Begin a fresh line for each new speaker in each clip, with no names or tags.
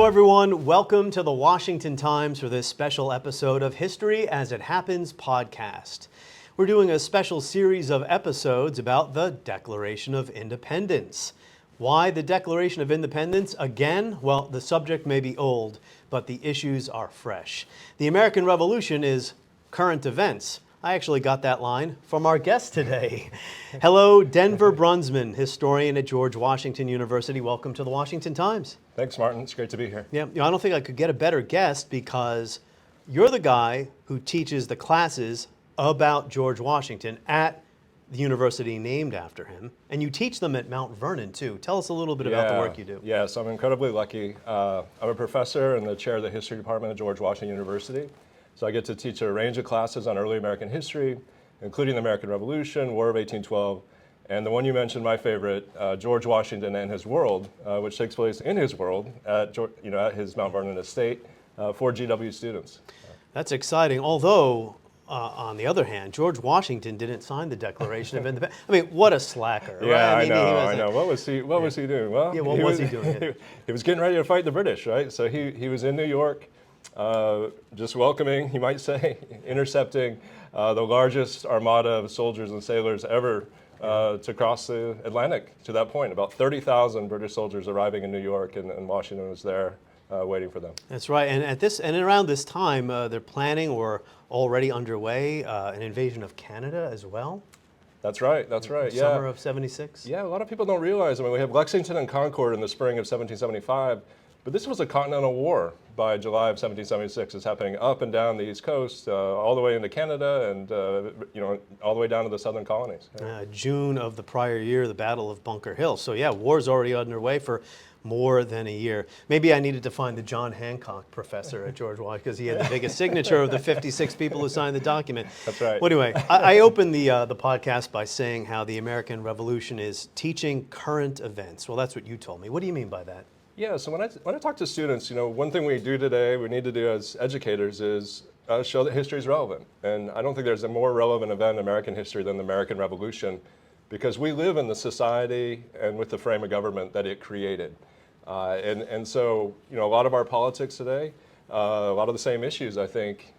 Hello everyone, welcome to the Washington Times for this special episode of History as It Happens podcast. We're doing a special series of episodes about the Declaration of Independence. Why the Declaration of Independence? Again, well, the subject may be old, but the issues are fresh. The American Revolution is current events. I actually got that line from our guest today. Hello, Denver Brunsman, historian at George Washington University. Welcome to the Washington Times.
Thanks, Martin. It's great to be here.
Yeah, I don't think I could get a better guest because you're the guy who teaches the classes about George Washington at the university named after him, and you teach them at Mount Vernon too. Tell us a little bit about the work you do.
Yes, I'm incredibly lucky. I'm a professor and the chair of the history department at George Washington University. So I get to teach a range of classes on early American history, including the American Revolution, War of 1812, and the one you mentioned, my favorite, George Washington and His World, which takes place in his world at his Mount Vernon estate for GW students.
That's exciting. Although, on the other hand, George Washington didn't sign the Declaration of Independence. I mean, what a slacker!
Yeah,
right?
I know. What was he doing? Well,
yeah, what was he doing?
He was getting ready to fight the British, right? So he was in New York. Just welcoming, you might say, intercepting the largest armada of soldiers and sailors ever to cross the Atlantic to that point. About 30,000 British soldiers arriving in New York, and Washington was there waiting for them.
That's right. And around this time, they're planning or already underway an invasion of Canada as well.
That's right.
Summer of '76.
Yeah, a lot of people don't realize. I mean, we have Lexington and Concord in the spring of 1775. But this was a continental war by July of 1776. It's happening up and down the East Coast, all the way into Canada, and all the way down to the southern colonies.
June of the prior year, the Battle of Bunker Hill. So yeah, war's already underway for more than a year. Maybe I needed to find the John Hancock professor at George Washington because he had the biggest signature of the 56 people who signed the document.
That's right.
Well, anyway, I opened the podcast by saying how the American Revolution is teaching current events. Well, that's what you told me. What do you mean by that?
Yeah, so when I talk to students, one thing we do today, we need to do as educators is show that history is relevant. And I don't think there's a more relevant event in American history than the American Revolution, because we live in the society and with the frame of government that it created. And so, a lot of our politics today, a lot of the same issues, I think,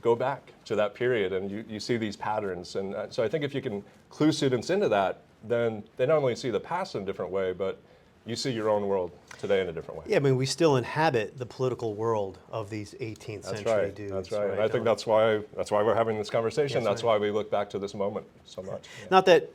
go back to that period, and you see these patterns. And so I think if you can clue students into that, then they not only see the past in a different way, but you see your own world today in a different way.
Yeah, I mean, we still inhabit the political world of these 18th century dudes.
That's right. And I think that's why we're having this conversation. That's why we look back to this moment so much. Yeah.
Not that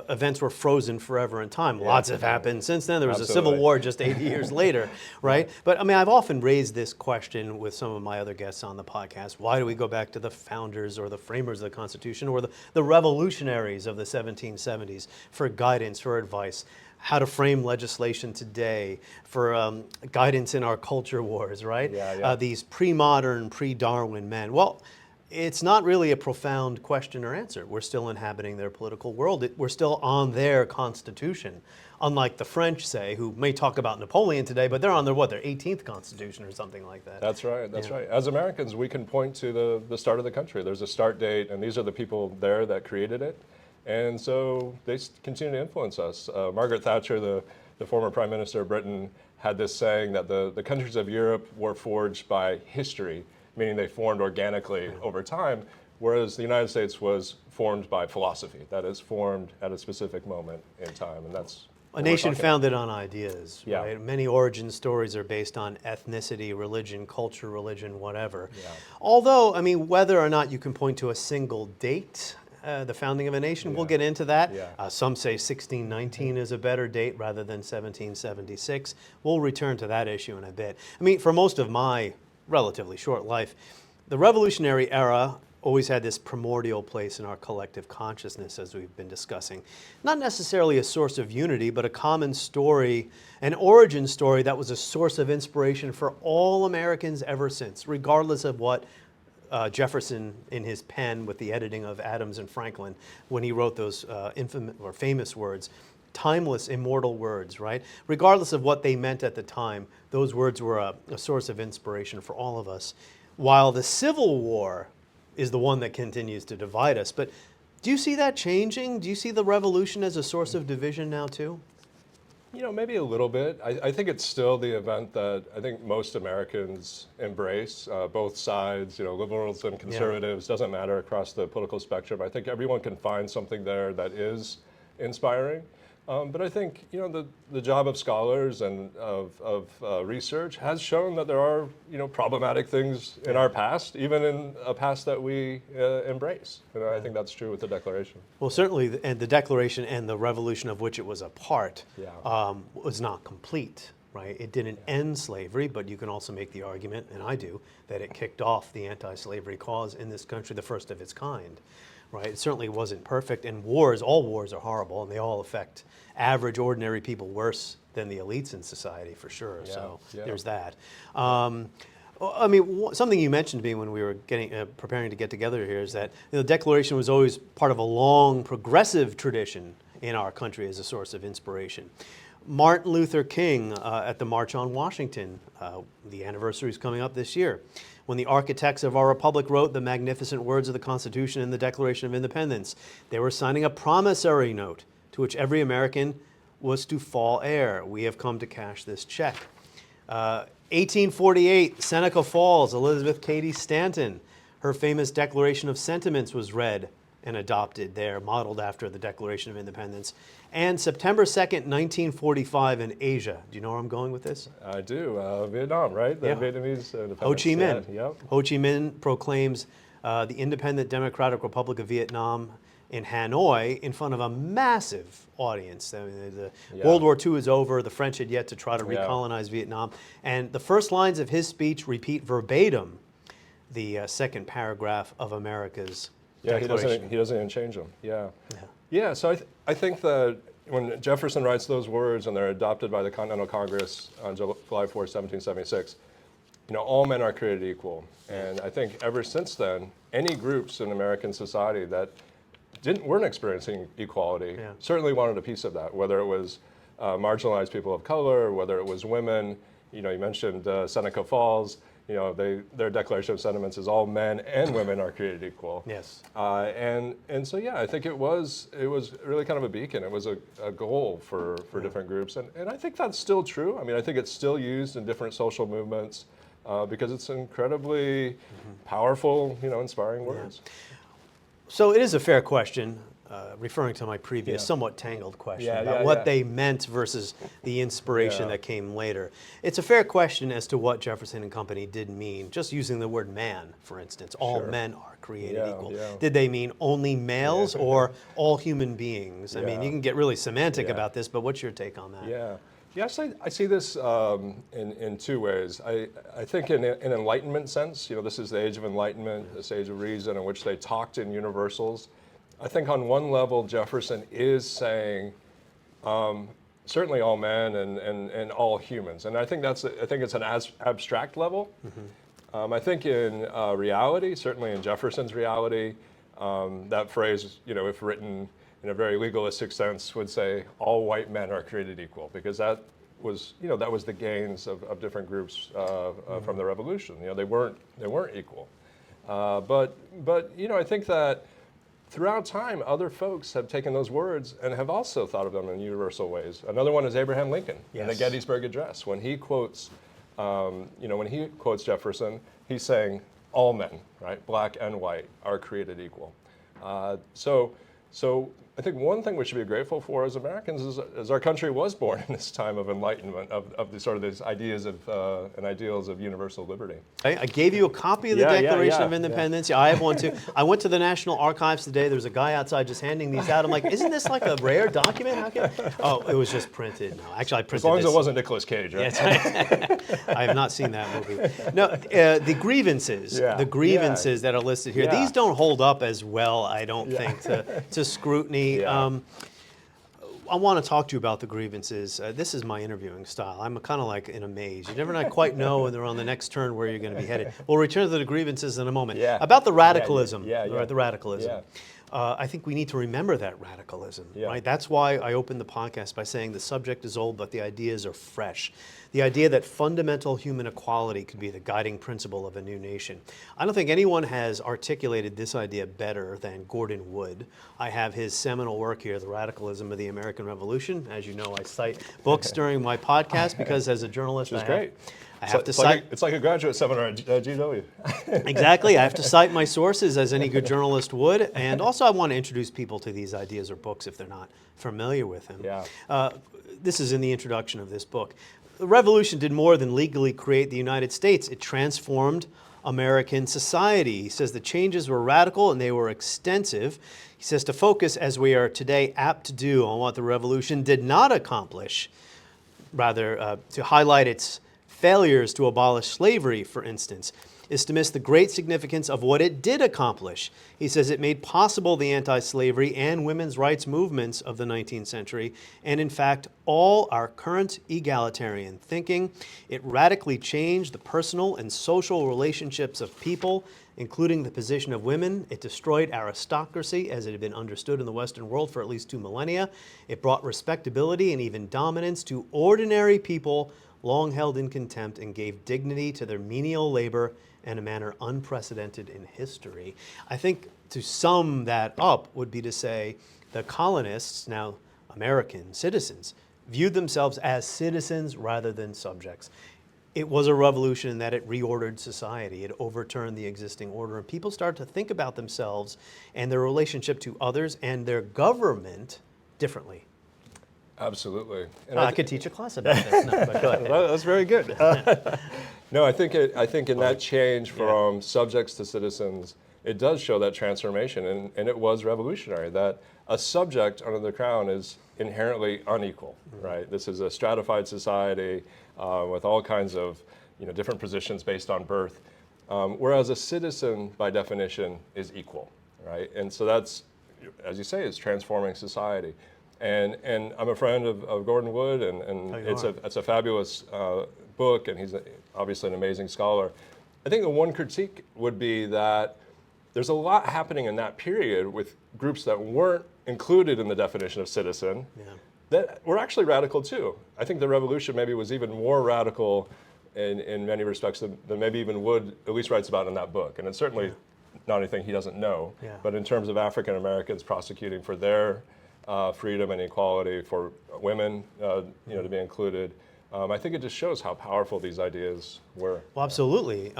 events were frozen forever in time. Lots have happened since then. There was a civil war just 80 years later, right? But I mean, I've often raised this question with some of my other guests on the podcast. Why do we go back to the founders or the framers of the Constitution or the revolutionaries of the 1770s for guidance, for advice? How to frame legislation today, for guidance in our culture wars, right? These pre-modern, pre-Darwin men. Well, it's not really a profound question or answer. We're still inhabiting their political world. We're still on their constitution, unlike the French, say, who may talk about Napoleon today, but they're on their 18th constitution or something like that.
That's right. As Americans, we can point to the start of the country. There's a start date, and these are the people there that created it. And so they continue to influence us. Margaret Thatcher, the former Prime Minister of Britain, had this saying that the countries of Europe were forged by history, meaning they formed organically over time, whereas the United States was formed by philosophy, that is formed at a specific moment in time. And that's
a nation founded on ideas,
Yeah.
right? Many origin stories are based on ethnicity, religion, culture, whatever.
Yeah.
Although, I mean, whether or not you can point to a single date, the founding of a nation, we'll get into that. Some say 1619 is a better date rather than 1776. We'll return to that issue in a bit. I mean, for most of my relatively short life, the Revolutionary era always had this primordial place in our collective consciousness, as we've been discussing. Not necessarily a source of unity, but a common story, an origin story that was a source of inspiration for all Americans ever since, regardless of what Jefferson, in his pen with the editing of Adams and Franklin, when he wrote those infamous or famous words, timeless, immortal words, right? Regardless of what they meant at the time, those words were a source of inspiration for all of us. While the Civil War is the one that continues to divide us. But do you see that changing? Do you see the revolution as a source of division now too?
Maybe a little bit. I think it's still the event that I think most Americans embrace, both sides, liberals and conservatives, doesn't matter across the political spectrum. I think everyone can find something there that is inspiring. But I think, the job of scholars and of research has shown that there are, problematic things in our past, even in a past that we embrace. And I think that's true with the Declaration.
Well, certainly, and the Declaration and the revolution of which it was a part was not complete, right? It didn't end slavery, but you can also make the argument, and I do, that it kicked off the anti-slavery cause in this country, the first of its kind. Right? It certainly wasn't perfect, and all wars are horrible, and they all affect average, ordinary people worse than the elites in society, for sure. So there's that. Something you mentioned to me when we were preparing to get together here is that the Declaration was always part of a long, progressive tradition in our country as a source of inspiration. Martin Luther King at the March on Washington, the anniversary is coming up this year, when the architects of our republic wrote the magnificent words of the Constitution and the Declaration of Independence, they were signing a promissory note to which every American was to fall heir. We have come to cash this check. 1848, Seneca Falls, Elizabeth Cady Stanton, her famous Declaration of Sentiments was read and adopted there, modeled after the Declaration of Independence. And September 2nd, 1945 in Asia. Do you know where I'm going with this?
I do. Vietnam, right? The Vietnamese independence.
Ho Chi Minh.
Yeah, yep.
Ho Chi Minh proclaims the independent Democratic Republic of Vietnam in Hanoi in front of a massive audience. I mean, World War II is over. The French had yet to try to recolonize Vietnam. And the first lines of his speech repeat verbatim the second paragraph of America's Declaration.
He doesn't even change them. Yeah. So I think that when Jefferson writes those words and they're adopted by the Continental Congress on July 4, 1776, all men are created equal. And I think ever since then, any groups in American society that weren't experiencing equality certainly wanted a piece of that, whether it was marginalized people of color, whether it was women. You mentioned Seneca Falls. Their Declaration of Sentiments is all men and women are created equal.
Yes.
And so I think it was really kind of a beacon. It was a goal for different groups, and I think that's still true. I mean, I think it's still used in different social movements because it's incredibly powerful, inspiring words.
So it is a fair question, referring to my previous somewhat tangled question about what they meant versus the inspiration that came later. It's a fair question as to what Jefferson and company did mean, just using the word man, for instance. All men are created equal. Did they mean only males or all human beings? I mean, you can get really semantic about this, but what's your take on that?
Yes, I see this in two ways. I think in an Enlightenment sense, this is the age of Enlightenment, this age of reason in which they talked in universals. I think on one level, Jefferson is saying certainly all men and all humans, and I think it's an abstract level. I think in reality, certainly in Jefferson's reality, that phrase, if written in a very legalistic sense, would say all white men are created equal, because that was the gains of different groups from the Revolution. They weren't equal, but I think that throughout time, other folks have taken those words and have also thought of them in universal ways. Another one is Abraham Lincoln in the Gettysburg Address. When he quotes, Jefferson, he's saying all men, right, black and white, are created equal. So I think one thing we should be grateful for as Americans is our country was born in this time of enlightenment, of the sort of these ideas of and ideals of universal liberty.
I gave you a copy of the Declaration of Independence. I have one too. I went to the National Archives today. There's a guy outside just handing these out. I'm like, isn't this like a rare document? Oh, it was just printed. No, actually, I printed
as long as
this.
it wasn't Nicolas Cage, right?
Yes. I have not seen that movie. No, the grievances that are listed here, these don't hold up as well, I don't think, to scrutiny. I want to talk to you about the grievances. This is my interviewing style. I'm kind of like in a maze. You never quite know when they're on the next turn where you're going to be headed. We'll return to the grievances in a moment. About the radicalism. The radicalism. I think we need to remember that radicalism,
Yeah.
right? That's why I opened the podcast by saying the subject is old, but the ideas are fresh. The idea that fundamental human equality could be the guiding principle of a new nation. I don't think anyone has articulated this idea better than Gordon Wood. I have his seminal work here, The Radicalism of the American Revolution. As you know, I cite books during my podcast because as a journalist,
Which is great.
I have to
It's
cite.
it's like a graduate seminar at GW.
Exactly. I have to cite my sources as any good journalist would. And also I want to introduce people to these ideas or books if they're not familiar with them.
Yeah.
This is in the introduction of this book. The revolution did more than legally create the United States. It transformed American society. He says the changes were radical and they were extensive. He says to focus, as we are today apt to do, on what the revolution did not accomplish, rather to highlight its failures to abolish slavery, for instance, is to miss the great significance of what it did accomplish. He says it made possible the anti-slavery and women's rights movements of the 19th century, and in fact, all our current egalitarian thinking. It radically changed the personal and social relationships of people, including the position of women. It destroyed aristocracy as it had been understood in the Western world for at least 2 millennia. It brought respectability and even dominance to ordinary people long held in contempt, and gave dignity to their menial labor in a manner unprecedented in history. I think to sum that up would be to say the colonists, now American citizens, viewed themselves as citizens rather than subjects. It was a revolution in that it reordered society. It overturned the existing order, and people started to think about themselves and their relationship to others and their government differently.
Absolutely. And
I could teach a class about this. No, but go ahead.
That's very good. No, I think in that change from subjects to citizens, it does show that transformation, and it was revolutionary. That a subject under the crown is inherently unequal, right? This is a stratified society with all kinds of different positions based on birth, whereas a citizen, by definition, is equal, right? And so that's, as you say, is transforming society. And I'm a friend of Gordon Wood, and it's a fabulous book, and he's obviously an amazing scholar. I think the one critique would be that there's a lot happening in that period with groups that weren't included in the definition of citizen that were actually radical too. I think the revolution maybe was even more radical in many respects than maybe even Wood at least writes about in that book. And it's certainly not anything he doesn't know, but in terms of African Americans prosecuting for their freedom and equality, for women, to be included. I think it just shows how powerful these ideas were.
Well, absolutely.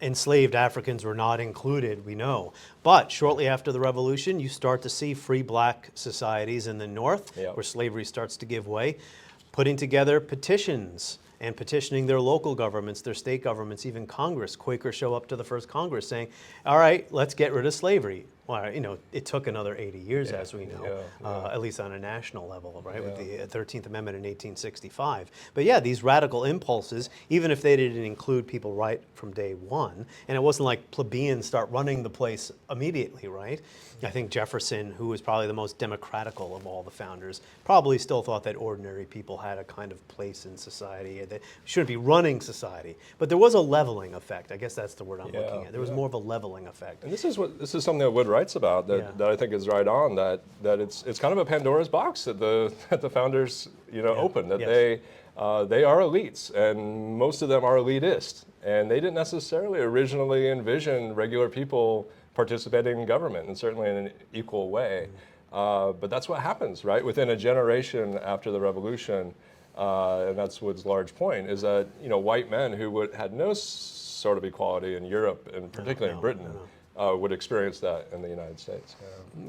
Enslaved Africans were not included, we know. But shortly after the revolution, you start to see free black societies in the North, where slavery starts to give way, putting together petitions and petitioning their local governments, their state governments, even Congress. Quakers show up to the first Congress saying, all right, let's get rid of slavery. Well, it took another 80 years, as we know, at least on a national level, right, with the 13th Amendment in 1865. But these radical impulses, even if they didn't include people right from day one, and it wasn't like plebeians start running the place immediately, right? I think Jefferson, who was probably the most democratical of all the founders, probably still thought that ordinary people had a kind of place in society, that shouldn't be running society. But there was a leveling effect. I guess that's the word I'm looking at. There was more of a leveling effect.
And this is something that Wood writes about that I think is right on, that it's kind of a Pandora's box that the founders opened, that they are elites, and most of them are elitist, and they didn't necessarily originally envision regular people participating in government, and certainly in an equal way. But that's what happens, right? Within a generation after the revolution, and that's Wood's large point, is that white men who had no sort of equality in Europe, and particularly in Britain, would experience that in the United States.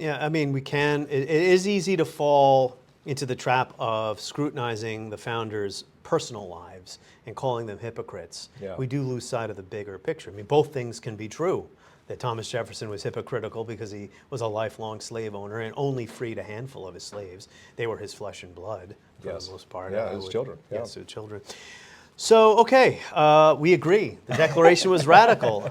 I mean, it is easy to fall into the trap of scrutinizing the founders' personal lives and calling them hypocrites. We do lose sight of the bigger picture. I mean, both things can be true. That Thomas Jefferson was hypocritical because he was a lifelong slave owner and only freed a handful of his slaves. They were his flesh and blood for the most part.
His children.
Yes, his children. So, okay, we agree. The Declaration was radical.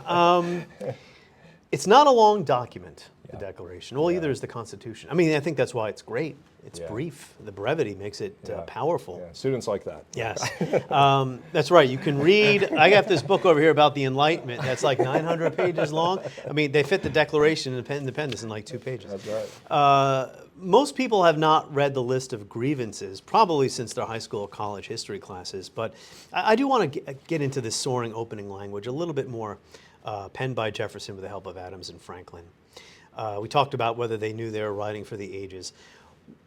It's not a long document. the Declaration. Well, either is the Constitution. I mean, I think that's why it's great. It's brief. The brevity makes it powerful.
Yeah. Students like that.
Yes, that's right. You can read. I got this book over here about the Enlightenment. That's like 900 pages long. I mean, they fit the Declaration of Independence in like 2 pages.
That's right.
Most people have not read the list of grievances, probably since their high school or college history classes. But I do want to get into this soaring opening language a little bit more, penned by Jefferson with the help of Adams and Franklin. We talked about whether they knew they were writing for the ages.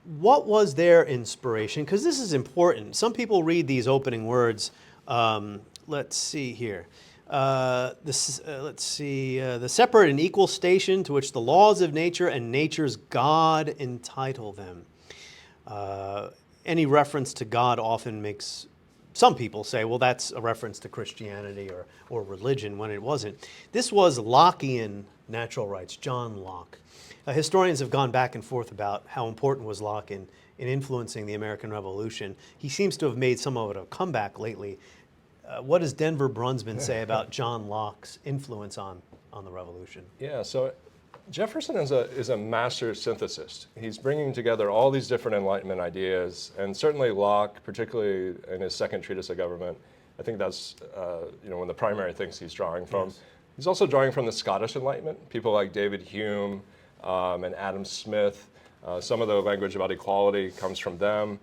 What was their inspiration? Because this is important. Some people read these opening words. Let's see here. The separate and equal station to which the laws of nature and nature's God entitle them. Any reference to God often makes some people say, well, that's a reference to Christianity or religion, when it wasn't. This was Lockean natural rights, John Locke. Historians have gone back and forth about how important was Locke in influencing the American Revolution. He seems to have made somewhat of a comeback lately. What does Denver Brunsman say about John Locke's influence on the Revolution?
Yeah, so Jefferson is a master synthesist. He's bringing together all these different Enlightenment ideas, and certainly Locke, particularly in his second treatise of government, I think that's one of the primary things he's drawing from. Yes. He's also drawing from the Scottish Enlightenment, people like David Hume and Adam Smith. Some of the language about equality comes from them.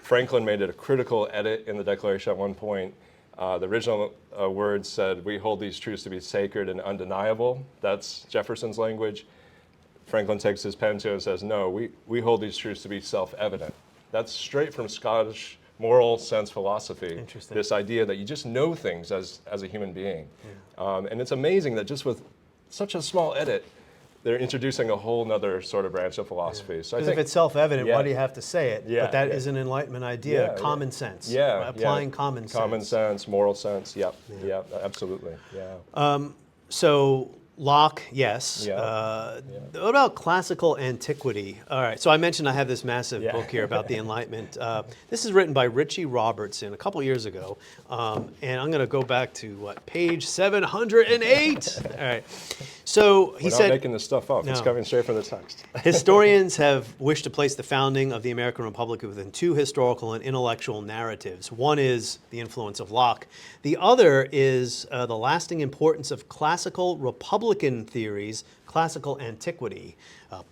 Franklin made it a critical edit in the Declaration at one point. The original words said, "We hold these truths to be sacred and undeniable." That's Jefferson's language. Franklin takes his pen to it and says, "No, we hold these truths to be self-evident." That's straight from Scottish moral sense philosophy.
Interesting.
This idea that you just know things as a human being. Yeah. And it's amazing that just with such a small edit, they're introducing a whole nother sort of branch of philosophy.
Yeah.
So
if it's self-evident, why do you have to say it?
Yeah,
but that is an Enlightenment idea, common sense. Applying common sense.
Common sense, moral sense, absolutely,
So Locke, yes. What about classical antiquity? All right, so I mentioned I have this massive book here about the Enlightenment. This is written by Richie Robertson a couple years ago, and I'm going to go back to, page 708? All right. So he said,
we're not making this stuff up. No. It's coming straight from the text.
Historians have wished to place the founding of the American Republic within two historical and intellectual narratives. One is the influence of Locke. The other is the lasting importance of classical Republican theories, classical antiquity.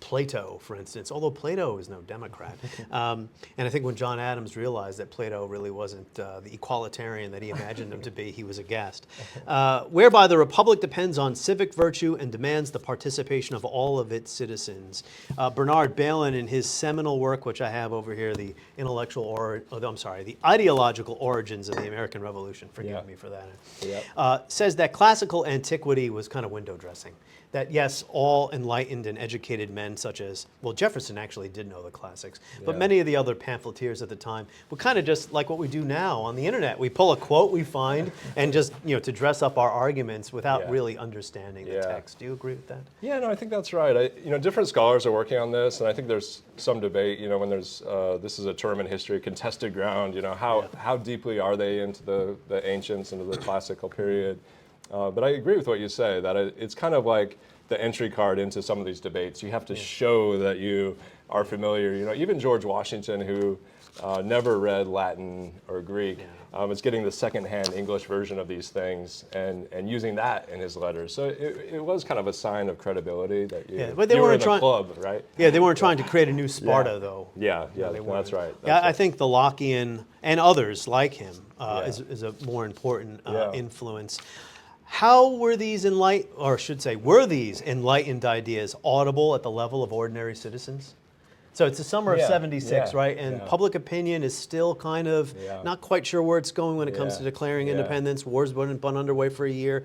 Plato, for instance, although Plato is no Democrat. And I think when John Adams realized that Plato really wasn't the equalitarian that he imagined him to be, he was aghast. Whereby the Republic depends on civic virtue and demands the participation of all of its citizens. Bernard Bailyn, in his seminal work, which I have over here, the ideological origins of the American Revolution, forgive me for that, says that classical antiquity was kind of window dressing. That yes, all enlightened and educated men such as, well, Jefferson actually did know the classics, but many of the other pamphleteers at the time were kind of just like what we do now on the internet. We pull a quote we find and just, to dress up our arguments without really understanding the text. Do you agree with that?
Yeah, no, I think that's right. Different scholars are working on this, and I think there's some debate, when there's, this is a term in history, contested ground, how deeply are they into the ancients, into the classical period? But I agree with what you say, that it's kind of like the entry card into some of these debates. You have to show that you are familiar. Even George Washington, who never read Latin or Greek, is getting the secondhand English version of these things and using that in his letters. So it was kind of a sign of credibility that you were in the club, right?
Yeah, they weren't trying to create a new Sparta, though.
That's right.
I think the Lockean and others like him is a more important influence. How were these were these enlightened ideas audible at the level of ordinary citizens? So it's the summer of 76, right? And public opinion is still kind of not quite sure where it's going when it comes to declaring independence. War's been underway for a year.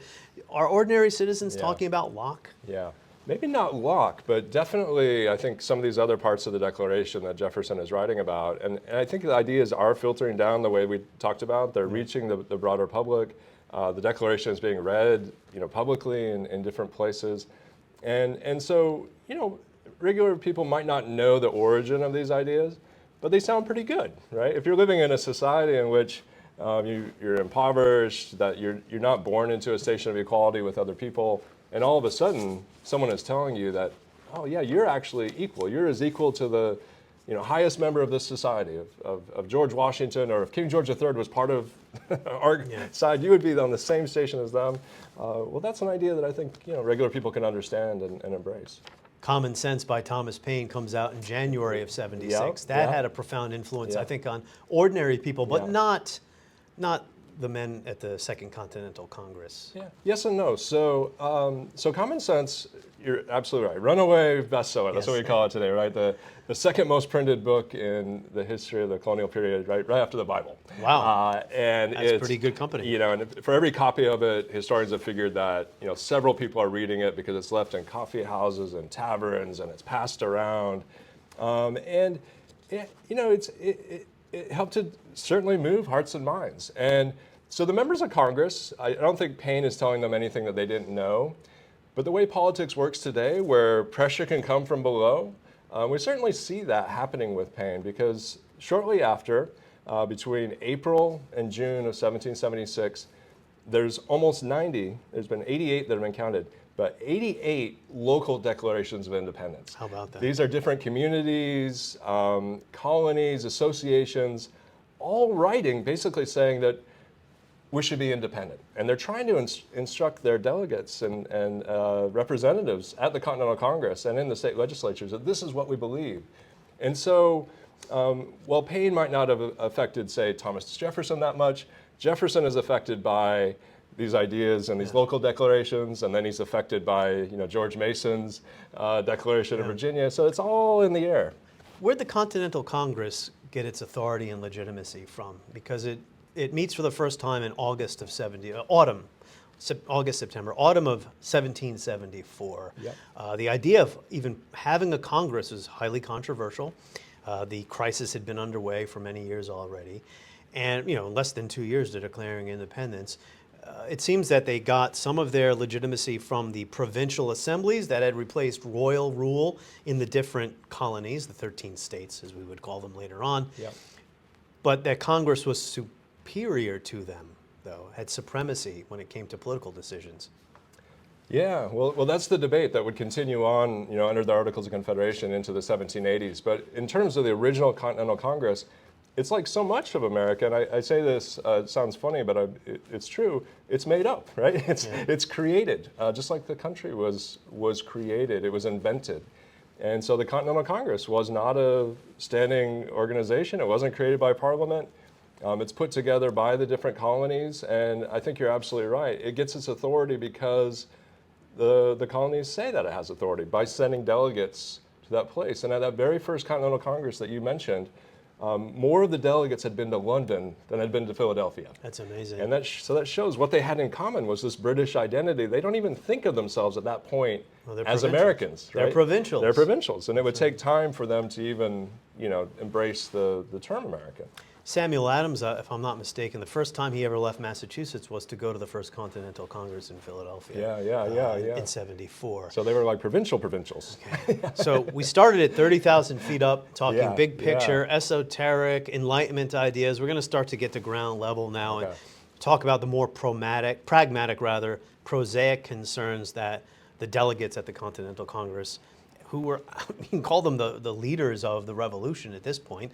Are ordinary citizens talking about Locke?
Yeah. Maybe not Locke, but definitely I think some of these other parts of the Declaration that Jefferson is writing about. And I think the ideas are filtering down the way we talked about. They're reaching the broader public. The Declaration is being read, publicly in different places. And so, regular people might not know the origin of these ideas, but they sound pretty good, right? If you're living in a society in which you're impoverished, that you're not born into a station of equality with other people, and all of a sudden someone is telling you that oh yeah, you're actually equal. You're as equal to the highest member of this society, of George Washington, or if King George III was part of our side, you would be on the same station as them. Well, that's an idea that I think regular people can understand and embrace.
Common Sense by Thomas Paine comes out in January of '76.
Yeah,
That
yeah.
had a profound influence,
Yeah.
I think, on ordinary people, but
Yeah.
not the men at the Second Continental Congress.
Yeah. Yes and no. So, Common Sense, you're absolutely right. Runaway bestseller. That's
Yes.
what we call it today, right? The second most printed book in the history of the colonial period, right after the Bible.
Wow.
And
That's
it's
pretty good company.
And for every copy of it, historians have figured that several people are reading it because it's left in coffee houses and taverns and it's passed around, and it helped to certainly move hearts and minds. And so the members of Congress, I don't think Paine is telling them anything that they didn't know, but the way politics works today, where pressure can come from below, we certainly see that happening with Paine, because shortly after, between April and June of 1776, there's almost 90, there's been 88 that have been counted, but 88 local declarations of independence.
How about that?
These are different communities, colonies, associations, all writing basically saying that we should be independent. And they're trying to instruct their delegates and representatives at the Continental Congress and in the state legislatures that this is what we believe. And so while Paine might not have affected, say, Thomas Jefferson that much, Jefferson is affected by these ideas and these local declarations, and then he's affected by George Mason's Declaration of Virginia. So it's all in the air.
Where'd the Continental Congress get its authority and legitimacy from? Because it meets for the first time in August, September, autumn of 1774.
Yep.
The idea of even having a Congress was highly controversial. The crisis had been underway for many years already. And in less than 2 years to declaring independence, it seems that they got some of their legitimacy from the provincial assemblies that had replaced royal rule in the different colonies, the 13 states, as we would call them later on.
Yep.
But that Congress was superior to them, though, had supremacy when it came to political decisions.
Yeah, well, that's the debate that would continue on, under the Articles of Confederation into the 1780s. But in terms of the original Continental Congress, it's like so much of America, and I say this, it sounds funny, but it's true, it's made up, right? It's created, just like the country was created, it was invented. And so the Continental Congress was not a standing organization, it wasn't created by Parliament, it's put together by the different colonies, and I think you're absolutely right. It gets its authority because the colonies say that it has authority by sending delegates to that place. And at that very first Continental Congress that you mentioned, more of the delegates had been to London than had been to Philadelphia.
That's amazing.
And so that shows what they had in common was this British identity. They don't even think of themselves at that point as Americans. Right?
They're provincials.
They're provincials, and it would take time for them to even, embrace the term American.
Samuel Adams, if I'm not mistaken, the first time he ever left Massachusetts was to go to the first Continental Congress in Philadelphia.
Yeah.
In '74.
So they were like provincials.
So we started at 30,000 feet up, talking
Yeah,
big picture, esoteric, Enlightenment ideas. We're going to start to get to ground level now and talk about the more pragmatic, prosaic concerns that the delegates at the Continental Congress, who were, you can call them the leaders of the revolution at this point,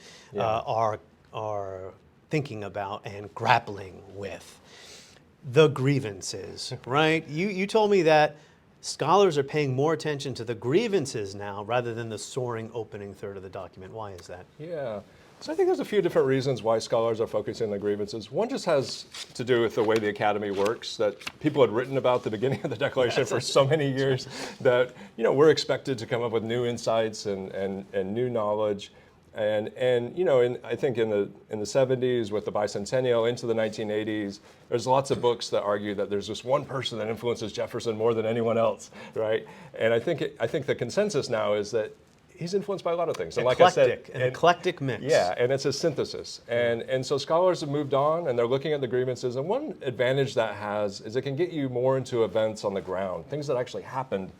are thinking about and grappling with. The grievances, right? You told me that scholars are paying more attention to the grievances now rather than the soaring opening third of the document. Why is that?
Yeah. So I think there's a few different reasons why scholars are focusing on the grievances. One just has to do with the way the Academy works, that people had written about the beginning of the Declaration for so many years that we're expected to come up with new insights and new knowledge. And I think in the 70s with the bicentennial into the 1980s, there's lots of books that argue that there's this one person that influences Jefferson more than anyone else, right? And I think the consensus now is that he's influenced by a lot of things. And
Eclectic,
like I said,
an eclectic mix.
Yeah, and it's a synthesis. And so scholars have moved on and they're looking at the grievances. And one advantage that has is it can get you more into events on the ground, things that actually happened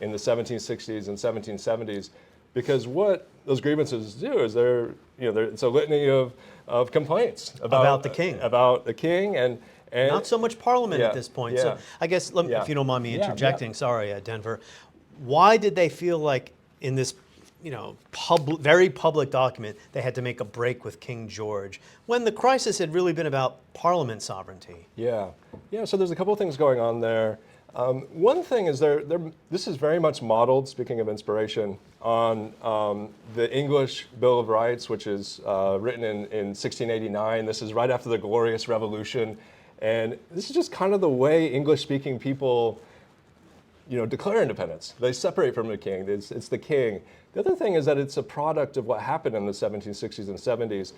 in the 1760s and 1770s. Because what those grievances do is it's a litany of complaints
about the king.
About the king and
not so much Parliament at this point.
Yeah.
So I guess, if you don't mind me interjecting, sorry, Denver. Why did they feel like in this, very public document, they had to make a break with King George when the crisis had really been about Parliament sovereignty?
Yeah. So there's a couple of things going on there. One thing is this is very much modeled, speaking of inspiration, on the English Bill of Rights, which is written in 1689. This is right after the Glorious Revolution. And this is just kind of the way English-speaking people declare independence. They separate from the king. It's the king. The other thing is that it's a product of what happened in the 1760s and 70s.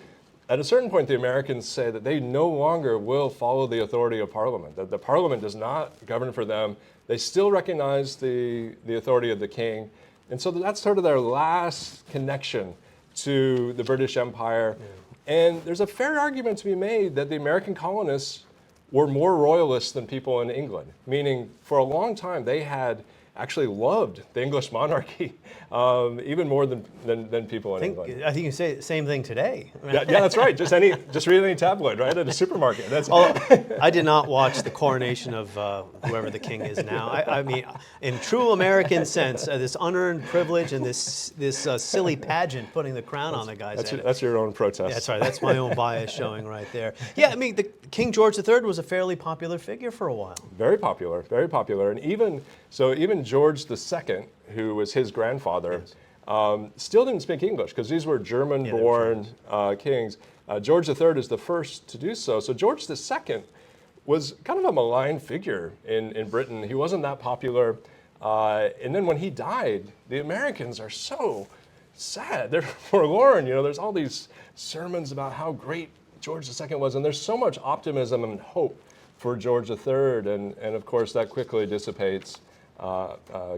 At a certain point, the Americans say that they no longer will follow the authority of Parliament, that the Parliament does not govern for them. They still recognize the authority of the king. And so that's sort of their last connection to the British Empire. Yeah. And there's a fair argument to be made that the American colonists were more royalists than people in England, meaning for a long time they had actually loved the English monarchy even more than people in England.
I think you say the same thing today.
Yeah, that's right. Just read any tabloid, right, at a supermarket. That's
I did not watch the coronation of whoever the king is now. I mean, in true American sense, this unearned privilege and this silly pageant putting the crown on the guy's head.
That's your own protest.
That's right. That's my own bias showing right there. Yeah, I mean, the King George III was a fairly popular figure for a while.
Very popular, and even George II, who was his grandfather, yes, still didn't speak English because these were German-born kings. George III is the first to do so. So George II was kind of a maligned figure in Britain. He wasn't that popular. And then when he died, the Americans are so sad. They're forlorn. There's all these sermons about how great George II was, and there's so much optimism and hope for George III. And of course, that quickly dissipates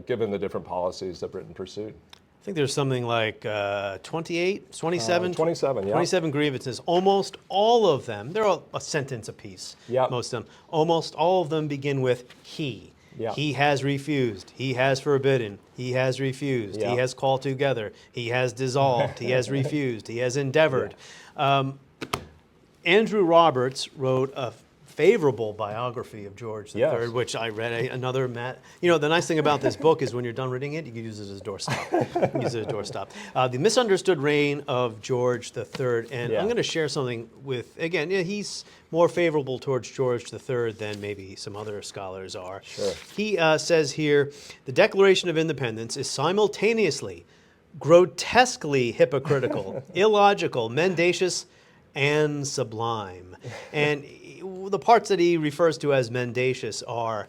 given the different policies that Britain pursued.
I think there's something like 27 grievances. Almost all of them, they're all a sentence apiece, yep, most of them. Almost all of them begin with he. Yep. He has refused. He has forbidden. He has refused. Yep. He has called together. He has dissolved. He has refused. He has endeavored. Yeah. Andrew Roberts wrote a favorable biography of George III, yes, which I read another. The nice thing about this book is when you're done reading it, you can use it as a doorstop. The Misunderstood Reign of George III, and yeah, I'm going to share something with, again, he's more favorable towards George III than maybe some other scholars are.
Sure.
He says here, the Declaration of Independence is simultaneously grotesquely hypocritical, illogical, mendacious, and sublime. And the parts that he refers to as mendacious are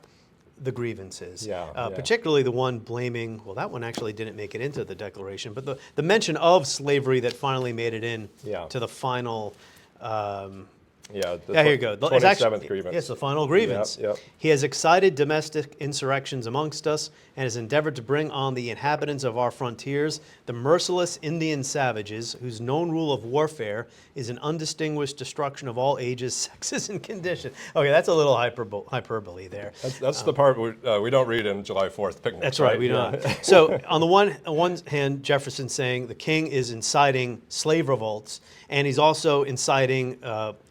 the grievances, particularly the one blaming, well, that one actually didn't make it into the Declaration, but the mention of slavery that finally made it in to the final, here you go.
27th grievance.
Yes, the final grievance.
Yep.
He has excited domestic insurrections amongst us and has endeavored to bring on the inhabitants of our frontiers, the merciless Indian savages, whose known rule of warfare is an undistinguished destruction of all ages, sexes, and condition. Okay, that's a little hyperbole there.
That's the part we don't read in July 4th picnics.
That's right, we don't. So on the one hand, Jefferson's saying the king is inciting slave revolts, and he's also inciting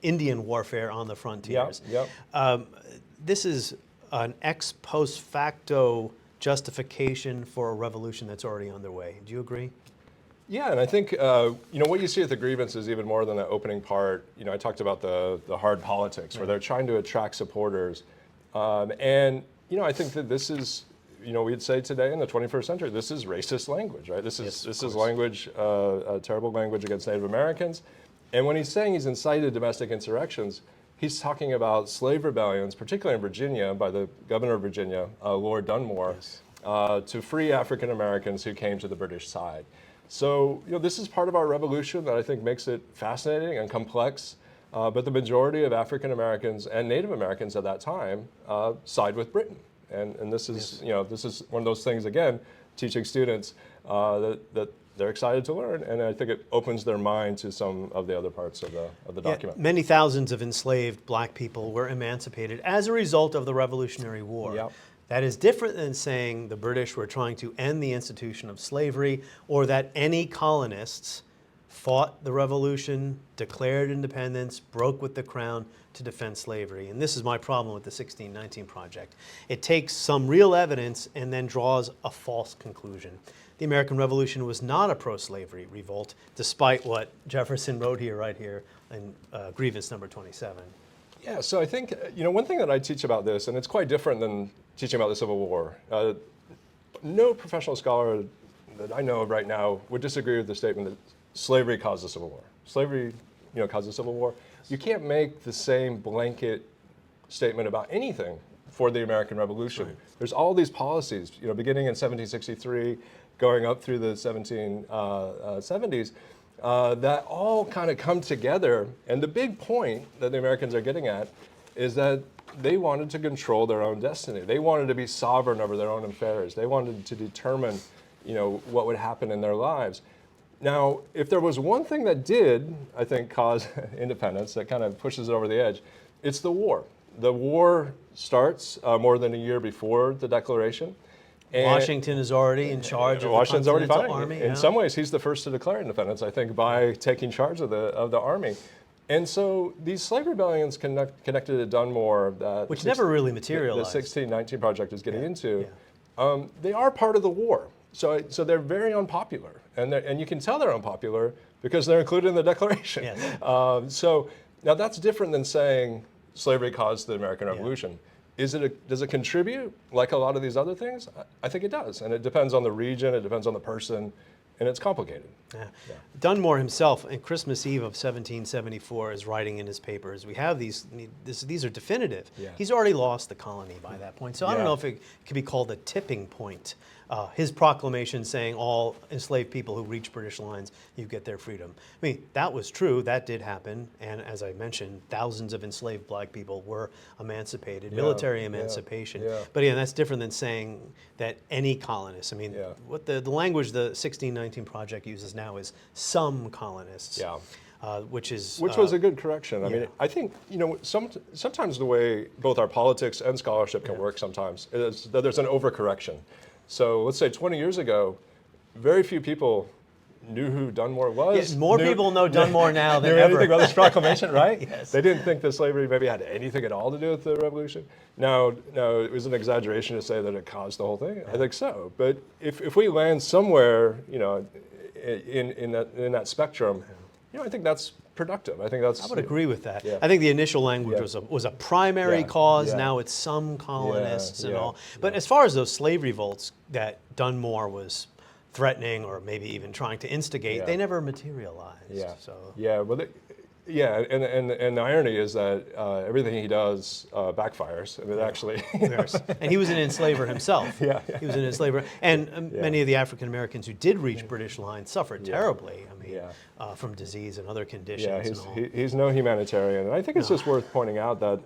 Indian warfare on the frontiers.
Yep.
This is an ex post facto justification for a revolution that's already underway. Do you agree?
Yeah, and I think what you see at the grievance is even more than the opening part. I talked about the hard politics where they're trying to attract supporters, and I think that this is, we'd say today in the 21st century, this is racist language, right? This is language, terrible language against Native Americans. And when he's saying he's incited domestic insurrections, he's talking about slave rebellions, particularly in Virginia, by the governor of Virginia, Lord Dunmore, to free African Americans who came to the British side. So, this is part of our revolution that I think makes it fascinating and complex. But the majority of African Americans and Native Americans at that time side with Britain. And this is, this is one of those things, again, teaching students that they're excited to learn, and I think it opens their mind to some of the other parts of the document.
Many thousands of enslaved black people were emancipated as a result of the Revolutionary War.
Yep.
That is different than saying the British were trying to end the institution of slavery or that any colonists fought the revolution, declared independence, broke with the crown to defend slavery. And this is my problem with the 1619 Project. It takes some real evidence and then draws a false conclusion. The American Revolution was not a pro-slavery revolt, despite what Jefferson wrote here, right here, in grievance number 27.
Yeah, so I think, one thing that I teach about this, and it's quite different than teaching about the Civil War, no professional scholar that I know of right now would disagree with the statement that slavery caused the Civil War. Slavery, caused the Civil War. You can't make the same blanket statement about anything for the American Revolution. Right. There's all these policies, beginning in 1763, going up through the 1770s, that all kind of come together. And the big point that the Americans are getting at is that they wanted to control their own destiny. They wanted to be sovereign over their own affairs. They wanted to determine, what would happen in their lives. Now, if there was one thing that did, I think, cause independence, that kind of pushes it over the edge, it's the war. The war starts more than a year before the Declaration.
And Washington is already in charge of
Washington's
the
already
Continental
fighting.
Army.
In some ways, he's the first to declare independence, I think, by taking charge of the army. And so these slave rebellions connected to Dunmore,
which never really materialized.
The 1619 Project is getting into, they are part of the war. So they're very unpopular, and you can tell they're unpopular because they're included in the Declaration.
Yes.
So now that's different than saying slavery caused the American Revolution. Does it contribute like a lot of these other things? I think it does, and it depends on the region, it depends on the person, and it's complicated.
Yeah. Dunmore himself, on Christmas Eve of 1774, is writing in his papers, we have these are definitive.
Yeah.
He's already lost the colony by that point, so I don't know if it could be called a tipping point. His proclamation saying all enslaved people who reach British lines, you get their freedom. I mean, that was true, that did happen, and as I mentioned, thousands of enslaved black people were emancipated, military emancipation. But again, that's different than saying that any colonists, I mean, what the language the 1619 Project uses now is some colonists. Which
was a good correction. I mean, I think, sometimes the way both our politics and scholarship can work sometimes is that there's an overcorrection. So let's say 20 years ago, very few people knew who Dunmore was.
More people know Dunmore now than ever.
Anything about this proclamation, right?
Yes.
They didn't think that slavery maybe had anything at all to do with the revolution. No, it was an exaggeration to say that it caused the whole thing. I think so. But if we land somewhere, in that spectrum, I think that's productive. I think that's.
I would agree with that. I think the initial language was a primary cause. Now it's some colonists and all. But as far as those slave revolts that Dunmore was threatening or maybe even trying to instigate, they never materialized. And the irony is that everything he does backfires, and it actually. And he was an enslaver himself. He was an enslaver, and many of the African Americans who did reach British lines suffered terribly. I mean, from disease and other conditions.
He's no humanitarian, and I think it's just worth pointing out that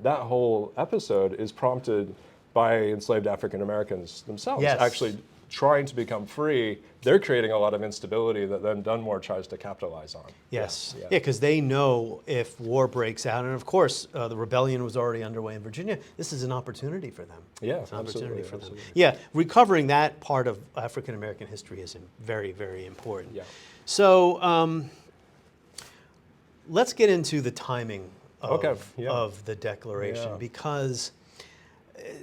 that whole episode is prompted by enslaved African Americans themselves, actually trying to become free. They're creating a lot of instability that then Dunmore tries to capitalize on.
Yes, because they know if war breaks out, and of course the rebellion was already underway in Virginia, this is an opportunity for them.
It's
an opportunity for them.
Yeah,
recovering that part of African American history is very, very important. So let's get into the timing of the Declaration, because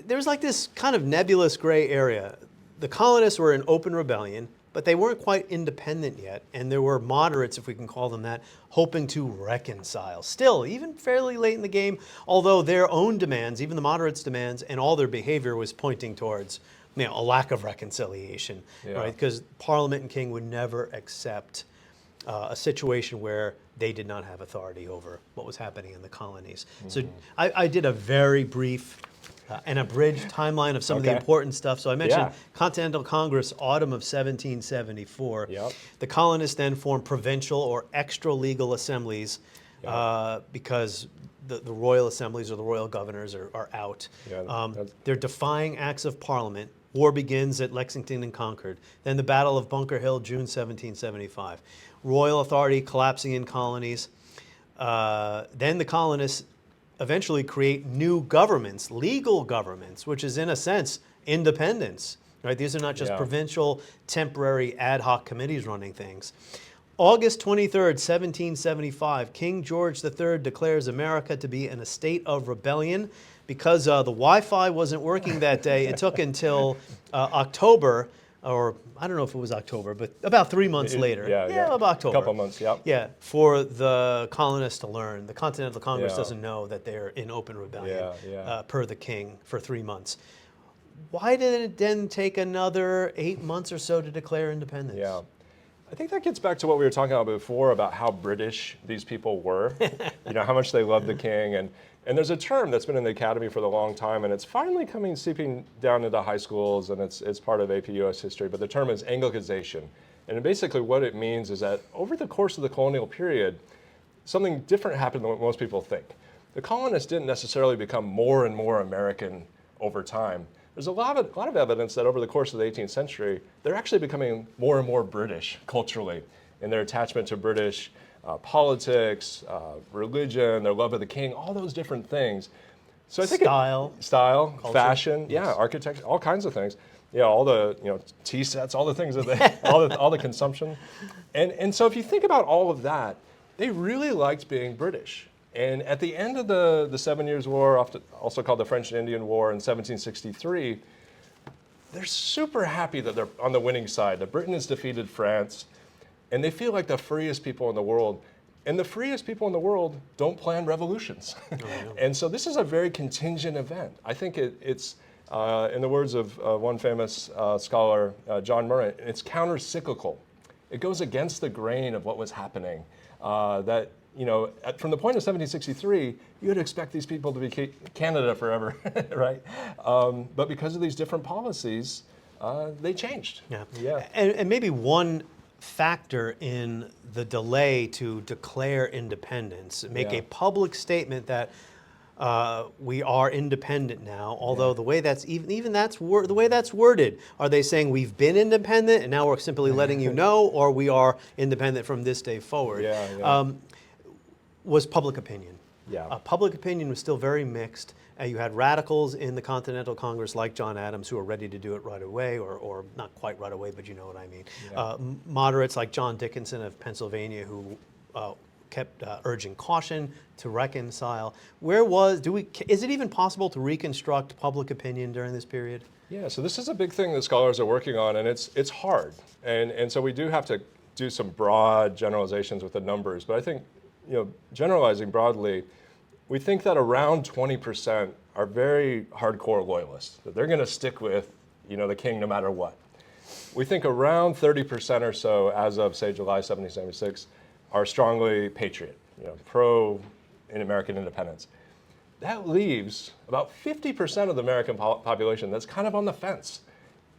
there's like this kind of nebulous gray area. The colonists were in open rebellion, but they weren't quite independent yet, and there were moderates, if we can call them that, hoping to reconcile. Still, even fairly late in the game, although their own demands, even the moderates' demands, and all their behavior was pointing towards a lack of reconciliation, right? Because Parliament and King would never accept a situation where they did not have authority over what was happening in the colonies. So I did a very brief an abridged timeline of some of the important stuff. So I mentioned Continental Congress, autumn of 1774. The colonists then formed provincial or extra-legal assemblies because the royal assemblies or the royal governors are out. They're defying acts of Parliament. War begins at Lexington and Concord. Then the Battle of Bunker Hill, June 1775. Royal authority collapsing in colonies. Then the colonists eventually create new governments, legal governments, which is in a sense independence, right? These are not just provincial, temporary, ad hoc committees running things. August 23rd, 1775, King George III declares America to be in a state of rebellion. Because the Wi-Fi wasn't working that day, it took until October, or I don't know if it was October, but about 3 months later.
Yeah.
About October.
A couple months, yeah.
Yeah, for the colonists to learn. The Continental Congress
Yeah.
doesn't know that they're in open rebellion
Yeah.
per the king for 3 months. Why did it then take another 8 months or so to declare independence?
Yeah. I think that gets back to what we were talking about before about how British these people were, how much they loved the king. And there's a term that's been in the academy for a long time, and it's finally seeping down into high schools, and it's part of AP US history, but the term is Anglicization. And basically what it means is that over the course of the colonial period, something different happened than what most people think. The colonists didn't necessarily become more and more American over time. There's a lot of evidence that over the course of the 18th century, they're actually becoming more and more British culturally in their attachment to British politics, religion, their love of the king, all those different things. So I think
style,
culture, fashion, architecture, all kinds of things. Yeah, all the tea sets, all the things that they, all the consumption, and so if you think about all of that, they really liked being British. And at the end of the 7 Years' War, also called the French and Indian War in 1763, they're super happy that they're on the winning side. That Britain has defeated France, and they feel like the freest people in the world. And the freest people in the world don't plan revolutions. And so this is a very contingent event. I think it's, in the words of one famous scholar, John Murray, it's counter-cyclical. It goes against the grain of what was happening. That from the point of 1763, you would expect these people to be Canada forever, right? But because of these different policies, they changed.
Yeah. And maybe one factor in the delay to declare independence, make a public statement that we are independent now. Although the way that's the way that's worded, are they saying we've been independent and now we're simply letting you know, or we are independent from this day forward? Was public opinion. Public opinion was still very mixed. You had radicals in the Continental Congress like John Adams who were ready to do it right away, or not quite right away, but you know what I mean. Moderates like John Dickinson of Pennsylvania who kept urging caution to reconcile. Is it even possible to reconstruct public opinion during this period?
Yeah, so this is a big thing that scholars are working on, and it's hard. And so we do have to do some broad generalizations with the numbers, but I think generalizing broadly, we think that around 20% are very hardcore loyalists, that they're going to stick with, the king no matter what. We think around 30% or so, as of, say, July 1776, are strongly patriot, pro in American independence. That leaves about 50% of the American population that's kind of on the fence.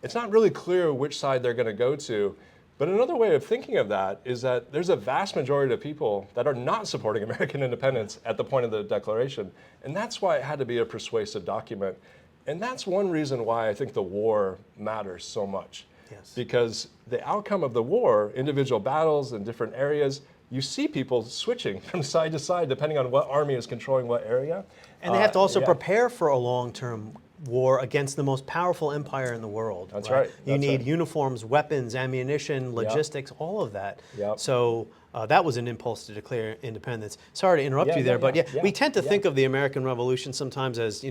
It's not really clear which side they're going to go to. But another way of thinking of that is that there's a vast majority of people that are not supporting American independence at the point of the Declaration. And that's why it had to be a persuasive document. And that's one reason why I think the war matters so much. Because the outcome of the war, individual battles in different areas, you see people switching from side to side depending on what army is controlling what area.
And they have to also prepare for a long-term war against the most powerful empire in the world.
That's right.
You need uniforms, weapons, ammunition, logistics, all of that. So that was an impulse to declare independence. Sorry to interrupt you there, but we tend to think of the American Revolution sometimes as,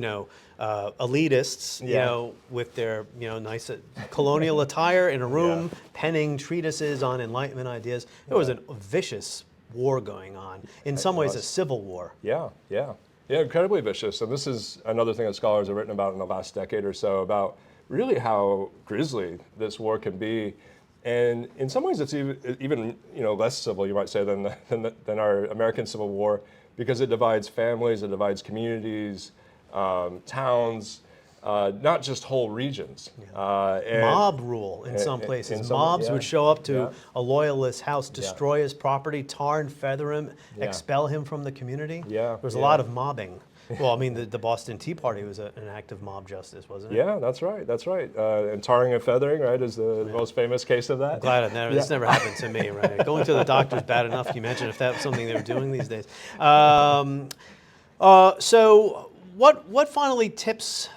elitists, with their, nice colonial attire in a room, penning treatises on Enlightenment ideas. There was a vicious war going on. In some ways, a civil war.
Yeah, incredibly vicious. And this is another thing that scholars have written about in the last decade or so, about really how grisly this war can be. And in some ways, it's even less civil, you might say, than our American Civil War, because it divides families, it divides communities, towns, not just whole regions.
Mob rule in some places. Mobs would show up to a loyalist's house, destroy his property, tar and feather him, expel him from the community. There was a lot of mobbing. Well, I mean, the Boston Tea Party was an act of mob justice, wasn't it?
Yeah, that's right. And tarring and feathering, right, is the most famous case of that.
I'm glad this never happened to me, right? Going to the doctor's bad enough. Can you imagine if that was something they were doing these days? So what finally tips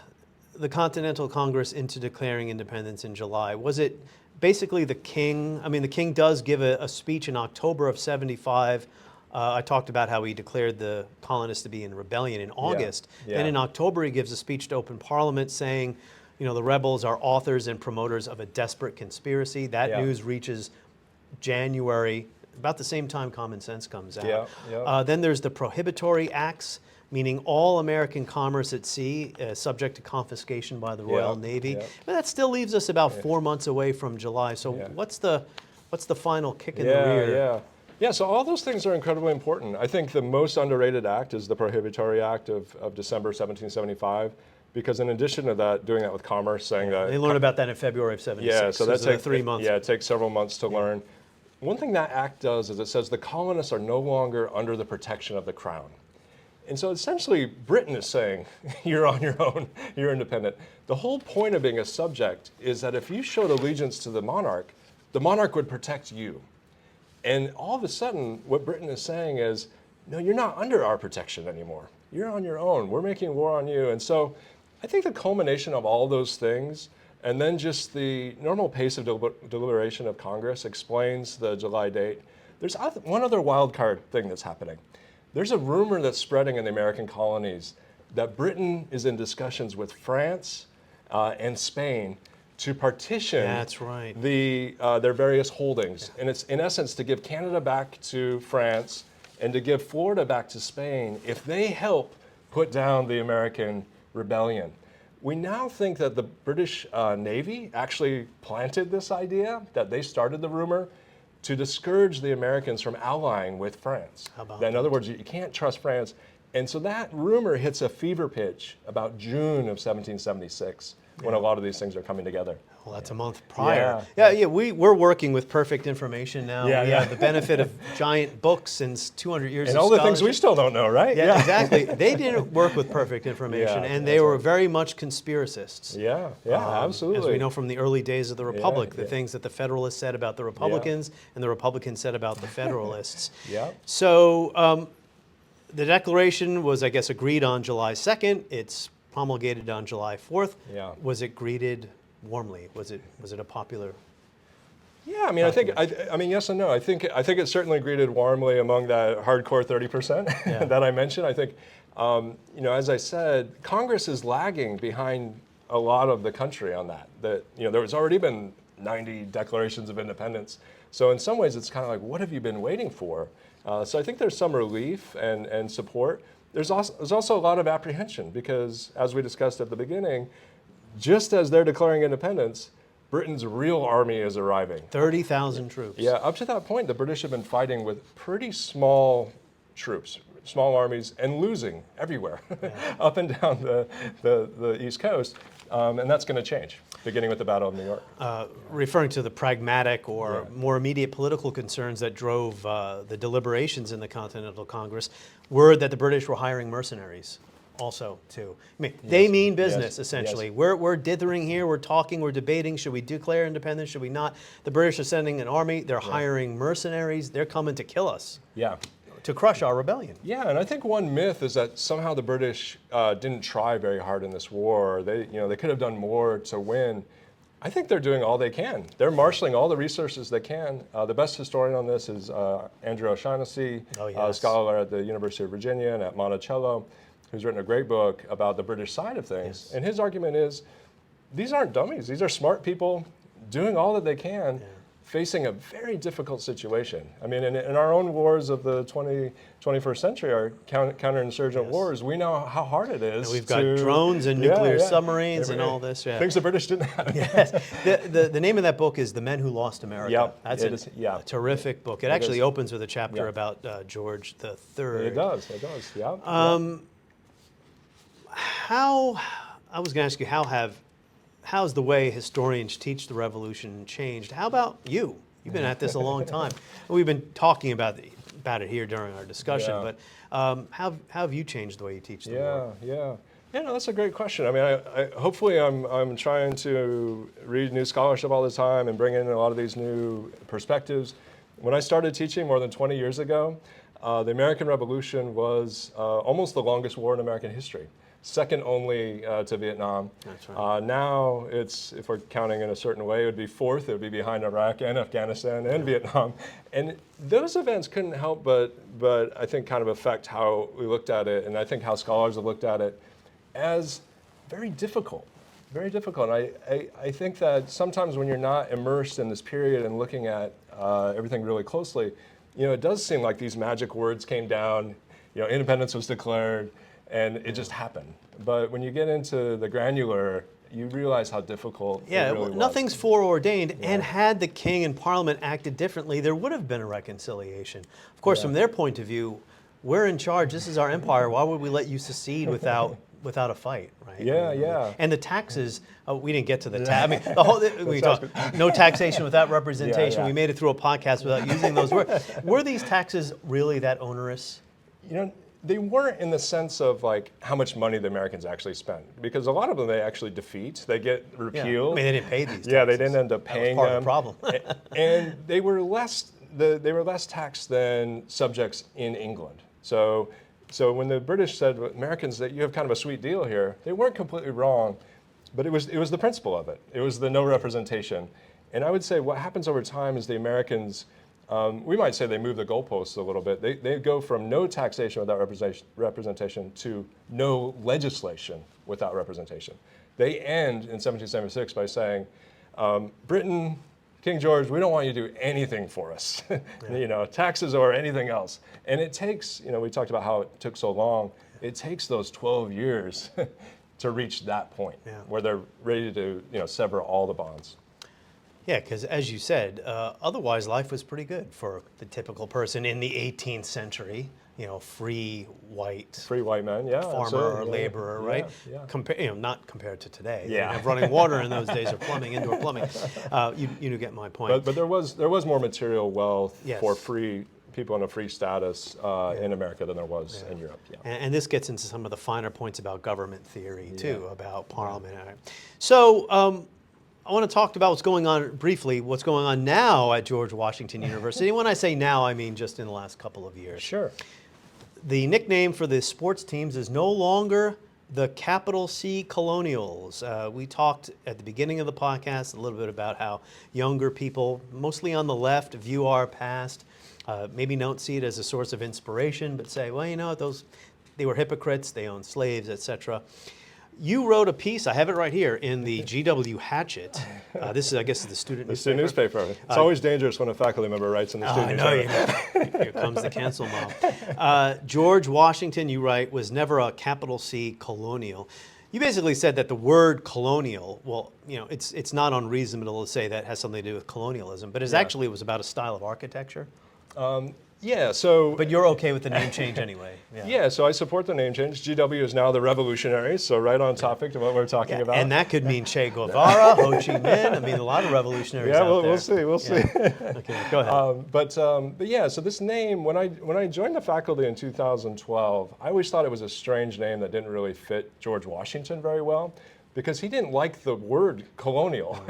the Continental Congress into declaring independence in July? Was it basically the king, the king does give a speech in October of 75. I talked about how he declared the colonists to be in rebellion in August.
Yeah.
Then in October, he gives a speech to open Parliament saying, the rebels are authors and promoters of a desperate conspiracy. That news reaches January, about the same time Common Sense comes out. Then there's the Prohibitory Acts, meaning all American commerce at sea subject to confiscation by the Royal Navy. But that still leaves us about 4 months away from July. So what's the final kick in the rear?
Yeah, so all those things are incredibly important. I think the most underrated act is the Prohibitory Act of December 1775, because in addition to that, doing that with commerce, saying that...
They learned about that in February of 76.
Yeah, so that takes
3 months.
Yeah, it takes several months to learn. One thing that act does is it says the colonists are no longer under the protection of the crown. And so essentially, Britain is saying, you're on your own, you're independent. The whole point of being a subject is that if you showed allegiance to the monarch would protect you. And all of a sudden, what Britain is saying is, no, you're not under our protection anymore. You're on your own. We're making war on you. And so I think the culmination of all those things, and then just the normal pace of deliberation of Congress explains the July date. There's one other wild card thing that's happening. There's a rumor that's spreading in the American colonies that Britain is in discussions with France and Spain to partition their various holdings. And it's in essence to give Canada back to France and to give Florida back to Spain if they help put down the American rebellion. We now think that the British Navy actually planted this idea, that they started the rumor to discourage the Americans from allying with France. In other words, you can't trust France. And so that rumor hits a fever pitch about June of 1776. When a lot of these things are coming together.
Well, that's a month prior. We're working with perfect information now. We have the benefit of giant books and 200 years
and
of
all the things we still don't know, right?
Yeah, exactly. They didn't work with perfect information, and they were very much conspiracists.
Absolutely.
As we know from the early days of the Republic, the things that the Federalists said about the Republicans and the Republicans said about the Federalists. So the Declaration was, I guess, agreed on July 2nd. It's promulgated on July 4th. Was it greeted warmly? Was it a popular?
I mean, yes and no. I think it's certainly greeted warmly among that hardcore 30% that I mentioned. I think, as I said, Congress is lagging behind a lot of the country on that. There was already been 90 declarations of independence. So in some ways, it's kind of like, what have you been waiting for? So I think there's some relief and support. There's also a lot of apprehension because, as we discussed at the beginning, just as they're declaring independence, Britain's real army is arriving.
30,000 troops.
Up to that point, the British have been fighting with pretty small troops, small armies, and losing everywhere, up and down the East Coast. And that's going to change, beginning with the Battle of New York.
Referring to the pragmatic or more immediate political concerns that drove the deliberations in the Continental Congress, word that the British were hiring mercenaries also, too. I mean, they mean business, essentially. We're dithering here, we're talking, we're debating, should we declare independence, should we not? The British are sending an army, they're hiring mercenaries, they're coming to kill us. To crush our rebellion.
And I think one myth is that somehow the British didn't try very hard in this war. They could have done more to win. I think they're doing all they can. They're marshaling all the resources they can. The best historian on this is Andrew O'Shaughnessy, a scholar at the University of Virginia and at Monticello, who's written a great book about the British side of things. And his argument is, these aren't dummies. These are smart people doing all that they can. Facing a very difficult situation. I mean, in our own wars of the 21st century, our counterinsurgent wars, we know how hard it is.
And we've got drones and nuclear submarines and all this.
Things the British didn't have.
The name of that book is The Men Who Lost America. That's a terrific book. It actually opens with a chapter about George III.
It does,
I was going to ask you, how's the way historians teach the revolution changed? How about you? You've been at this a long time. We've been talking about it here during our discussion, but how have you changed the way you teach the war?
No, that's a great question. I mean, hopefully I'm trying to read new scholarship all the time and bring in a lot of these new perspectives. When I started teaching more than 20 years ago, the American Revolution was almost the longest war in American history. second only to Vietnam.
That's right.
Now it's, if we're counting in a certain way, it would be fourth. It would be behind Iraq and Afghanistan and Vietnam. And those events couldn't help but I think kind of affect how we looked at it, and I think how scholars have looked at it as very difficult. Very difficult. And I think that sometimes when you're not immersed in this period and looking at everything really closely, it does seem like these magic words came down, independence was declared, and it just happened. But when you get into the granular, you realize how difficult it really was.
Nothing's foreordained, and had the king and parliament acted differently, there would have been a reconciliation. Of course, from their point of view, we're in charge, this is our empire, why would we let you secede without a fight, right?
Yeah.
And the taxes, we didn't get to the tax. I mean, the whole, we talked, no taxation without representation. We made it through a podcast without using those words. Were these taxes really that onerous?
They weren't in the sense of like how much money the Americans actually spent, because a lot of them they actually defeat. They get repealed.
Yeah. I mean, they didn't pay these taxes.
Yeah, they didn't end up paying
that was part
them.
of the problem.
And they were less taxed than subjects in England. So when the British said, Americans, that you have kind of a sweet deal here, they weren't completely wrong, but it was the principle of it. It was the no representation. And I would say what happens over time is the Americans, we might say they move the goalposts a little bit. They go from no taxation without representation to no legislation without representation. They end in 1776 by saying, Britain, King George, we don't want you to do anything for us, taxes or anything else. And it takes, we talked about how it took so long. It takes those 12 years to reach that point where they're ready to, sever all the bonds.
Yeah, because as you said, otherwise life was pretty good for the typical person in the 18th century. Free white
men,
farmer or laborer, right?
Yeah.
Not compared to today.
Yeah.
They didn't have running water in those days or plumbing, indoor plumbing. You get my point.
But there was more material wealth for free people in a free status in America than there was in Europe. Yeah.
And this gets into some of the finer points about government theory too, about parliament. So I want to talk about what's going on now at George Washington University. And when I say now, I mean just in the last couple of years.
Sure.
The nickname for the sports teams is no longer the capital C Colonials. We talked at the beginning of the podcast a little bit about how younger people, mostly on the left, view our past, maybe don't see it as a source of inspiration, but say, well, they were hypocrites, they owned slaves, etc. You wrote a piece, I have it right here, in the GW Hatchet. This is, I guess, the student newspaper.
The student newspaper. It's always dangerous when a faculty member writes in the student newspaper.
Here comes the cancel mob. George Washington, you write, was never a capital C colonial. You basically said that the word colonial, well, it's not unreasonable to say that has something to do with colonialism, but it was about a style of architecture. But you're okay with the name change anyway.
Yeah, so I support the name change. GW is now the revolutionaries, so right on topic to what we're talking about.
And that could mean Che Guevara, Ho Chi Minh. I mean, a lot of revolutionaries out there.
We'll see.
Okay, go ahead.
But yeah, so this name, when I joined the faculty in 2012, I always thought it was a strange name that didn't really fit George Washington very well, because he didn't like the word colonial.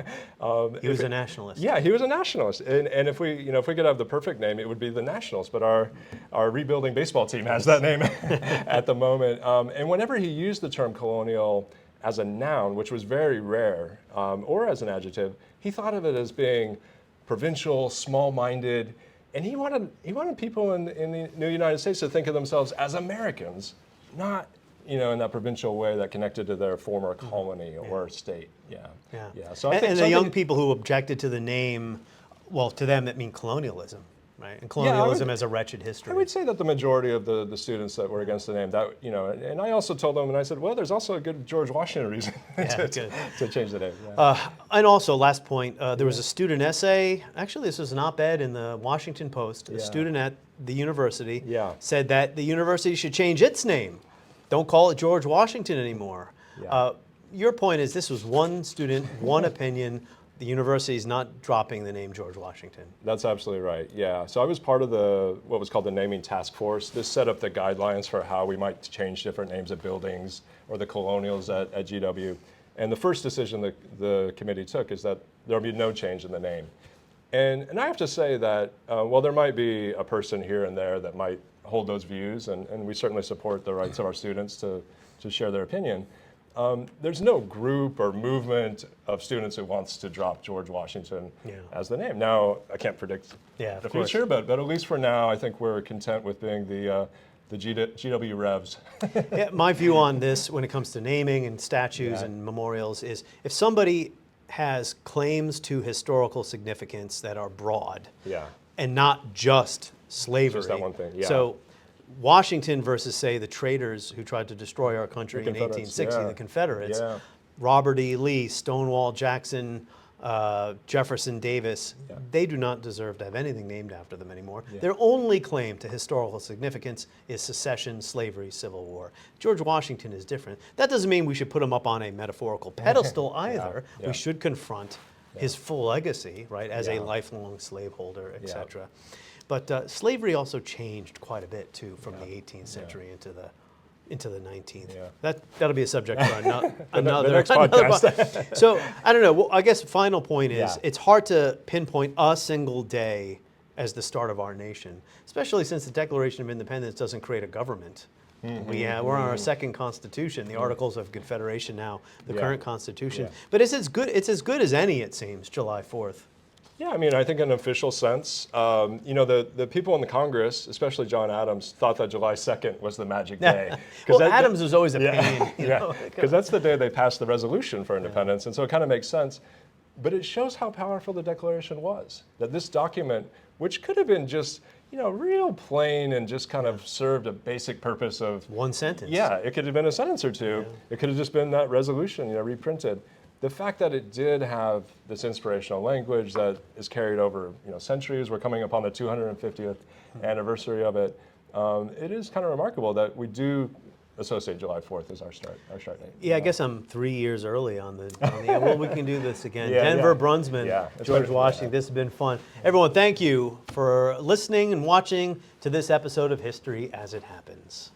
He was a nationalist.
Yeah, he was a nationalist. And if we could have the perfect name, it would be the Nationals. But our rebuilding baseball team has that name at the moment. And whenever he used the term colonial as a noun, which was very rare, or as an adjective, he thought of it as being provincial, small-minded, and he wanted people in the new United States to think of themselves as Americans, not in that provincial way that connected to their former colony or state. Yeah.
So I think the young people who objected to the name, well, to them that mean colonialism, right? And colonialism has a wretched history.
I would say that the majority of the students that were against the name, and I also told them, and I said, well, there's also a good George Washington reason to change the name. Yeah.
And also, last point, there was a student essay. Actually, this was an op-ed in the Washington Post. A student at the university said that the university should change its name. Don't call it George Washington anymore. Your point is this was one student, one opinion. The university is not dropping the name George Washington.
That's absolutely right, yeah. So I was part of what was called the naming task force. This set up the guidelines for how we might change different names of buildings or the colonials at GW. And the first decision the committee took is that there will be no change in the name. And I have to say that, while there might be a person here and there that might hold those views, and we certainly support the rights of our students to share their opinion, there's no group or movement of students who wants to drop George Washington as the name. Now, I can't predict the future, but at least for now, I think we're content with being the GW Revs.
Yeah, my view on this when it comes to naming and statues and memorials is if somebody has claims to historical significance that are broad and not just slavery.
Just that one thing,
So Washington versus, say, the traitors who tried to destroy our country in 1860, the Confederates, Robert E. Lee, Stonewall Jackson, Jefferson Davis, they do not deserve to have anything named after them anymore. Their only claim to historical significance is secession, slavery, Civil War. George Washington is different. That doesn't mean we should put him up on a metaphorical pedestal either. We should confront his full legacy, right, as a lifelong slaveholder, etc. But slavery also changed quite a bit too from the 18th century into the 19th. That'll be a subject for another
next podcast.
So I don't know. Well, I guess final point is it's hard to pinpoint a single day as the start of our nation, especially since the Declaration of Independence doesn't create a government. We're on our second Constitution, the Articles of Confederation now, the current Constitution. But it's as good as any, it seems, July 4th.
Yeah, I mean, I think in an official sense, you know, the people in the Congress, especially John Adams, thought that July 2nd was the magic day.
Well, Adams was always a pain.
Because that's the day they passed the resolution for independence, and so it kind of makes sense. But it shows how powerful the Declaration was. That this document, which could have been just, you know, real plain and just kind of served a basic purpose of
one sentence.
Yeah, it could have been a sentence or two. It could have just been that resolution, you know, reprinted. The fact that it did have this inspirational language that is carried over, you know, centuries. We're coming upon the 250th anniversary of it. It is kind of remarkable that we do associate July 4th as our start date.
Yeah, I guess I'm 3 years early on the well, we can do this again. Denver Brunsman, George Washington. This has been fun. Everyone, thank you for listening and watching to this episode of History as It Happens.